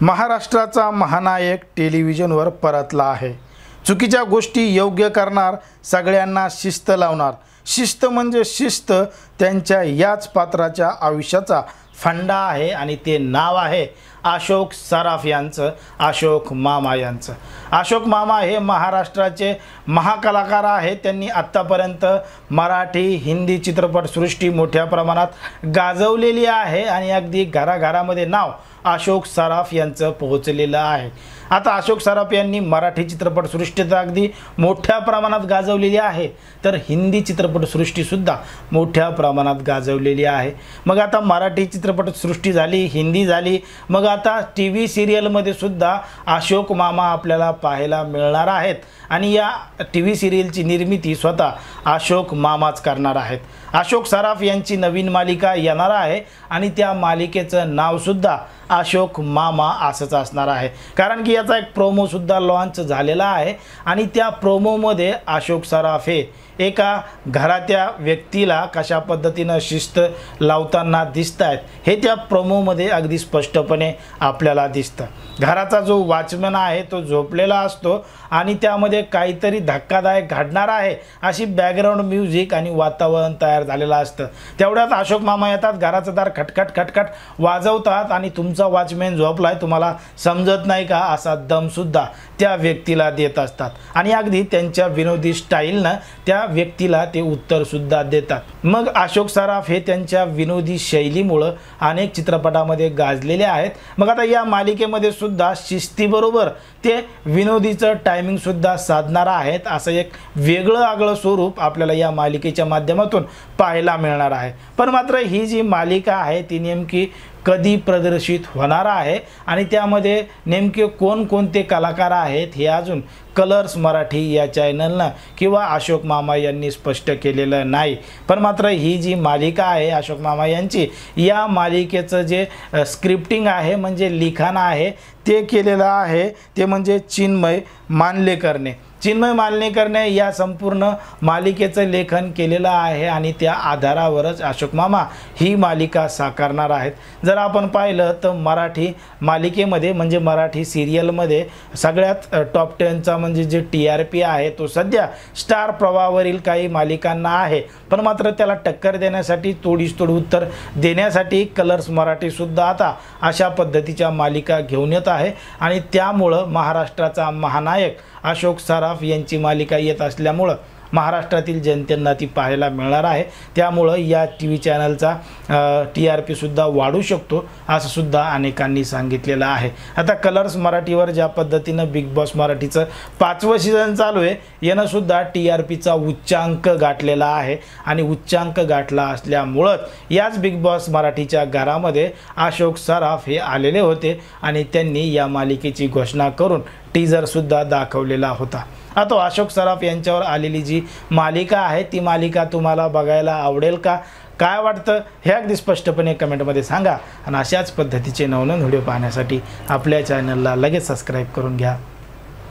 महाराष्ट्राचा महानायक टेलिव्हिजनवर परतला आहे। चुकीच्या गोष्टी योग्य करणार, सगळ्यांना शिस्त लावणार। शिस्त म्हणजे शिस्त त्यांच्या याच पात्राच्या आयुष्याचा फंडा आहे आणि ते नाव आहे अशोक सराफ यांचं, अशोक मामा यांचं। अशोक मामा हे महाराष्ट्राचे महाकलाकार आहेत। त्यांनी आत्तापर्यंत मराठी हिंदी चित्रपटसृष्टी मोठ्या प्रमाणात गाजवलेली आहे आणि अगदी घराघरामध्ये नाव अशोक सराफ यांचं पोहोचलेलं आहे। आता अशोक सराफ यांनी मराठी चित्रपटसृष्टीत अगदी मोठ्या प्रमाणात गाजवलेली आहे, तर हिंदी चित्रपटसृष्टी सुद्धा मोठ्या प्रमाणात गाजवलेली आहे। मग आता मराठी चित्रपटसृष्टी झाली, हिंदी झाली, मग आता टीव्ही सिरियलमध्ये सुद्धा अशोक मामा आपल्याला पाहायला मिळणार आहेत आणि या टीव्ही सिरियलची निर्मिती स्वतः अशोक मामाच करणार आहेत। अशोक सराफ यांची नवीन मालिका येणार आहे आणि त्या मालिकेचं नाव सुद्धा अशोक मामा असंच असणार आहे, कारण की याचा एक प्रोमो सुद्धा लॉन्च झालेला आहे आणि त्या प्रोमोमध्ये अशोक सराफ हे एका घराच्या व्यक्तीला कशा पद्धतीनं शिस्त लावताना दिसत आहेत हे त्या प्रोमोमध्ये अगदी स्पष्टपणे आपल्याला दिसतं। घराचा जो वॉचमन आहे तो झोपलेला असतो आणि त्यामध्ये काहीतरी धक्कादायक घडणार आहे अशी बॅकग्राऊंड म्युझिक आणि वातावरण तयार झालेलं असतं। तेवढ्यात अशोक मामा येतात, घराचं दार खटखट खटखट वाजवतात आणि तुमचा वॉचमॅन झोपलाय, तुम्हाला समजत नाही का असा दमसुद्धा त्या व्यक्तीला देत असतात आणि अगदी त्यांच्या विनोदी स्टाईलनं त्या व्यक्तीला ते उत्तर सुद्धा देतात। मग अशोक सराफ हे त्यांच्या विनोदी शैलीमुळे अनेक चित्रपटामध्ये गाजलेले आहेत। मग आता या मालिकेमध्ये सुद्धा शिस्तीबरोबर ते विनोदीचं टायमिंग सुद्धा साधणार आहेत। असं एक वेगळं आगळं स्वरूप आपल्याला या मालिकेच्या माध्यमातून पाहायला मिळणार आहे। पण मात्र ही जी मालिका आहे ती नेमकी कधी प्रदर्शित होणार आहे आणि त्यामध्ये नेमके कोणकोणते कलाकार आहेत हे अजून कलर्स मराठी या चॅनलनं किंवा अशोक मामा यांनी स्पष्ट केलेलं नाही। पण मात्र ही जी मालिका आहे अशोक मामा यांची, या मालिकेचं जे स्क्रिप्टिंग आहे म्हणजे लिखाण आहे ते केलेलं आहे ते म्हणजे चिन्मय मानलेकरने। चिन्मय मानलेकरने या संपूर्ण मालिकेचं लेखन केलेलं आहे आणि त्या आधारावरच अशोक मामा ही मालिका साकारणार आहेत। जर आपण पाहिलं तर मराठी मालिकेमध्ये म्हणजे मराठी सिरियलमध्ये सगळ्यात टॉप 10चा म्हणजे जे TRP आहे तो सध्या स्टार प्रवाहावरील काही मालिकांना आहे, पण मात्र त्याला टक्कर देण्यासाठी तोडीस तोड उत्तर देण्यासाठी कलर्स मराठीसुद्धा आता अशा पद्धतीच्या मालिका घेऊन येत आहे आणि त्यामुळं महाराष्ट्राचा महानायक अशोक सराफ यांची मालिका येत असल्यामुळं महाराष्ट्रातील जनतेंना ती पाहायला मिळणार आहे। त्यामुळं या टीव्ही चॅनलचा TRP सुद्धा वाढू शकतो असं सुद्धा अनेकांनी सांगितलेलं आहे। आता कलर्स मराठीवर ज्या पद्धतीनं बिग बॉस मराठीचं 5वं सीझन चालू आहे यानं सुद्धा TRPचा उच्चांक गाठलेला आहे आणि उच्चांक गाठला असल्यामुळं याच बिग बॉस मराठीच्या घरामध्ये अशोक सराफ हे आलेले होते आणि त्यांनी या मालिकेची घोषणा करून टीजर सुद्धा दाखवलेला होता। आता अशोक सराफ यांच्यावर आलेली जी मालिका आहे ती मालिका तुम्हाला बघायला आवडेल का, काय वाटतं हे अगदी स्पष्टपणे कमेंटमध्ये सांगा आणि अशाच पद्धतीचे नवनवीन व्हिडिओ पाहण्यासाठी आपल्या चॅनलला लगेच सबस्क्राईब करून घ्या।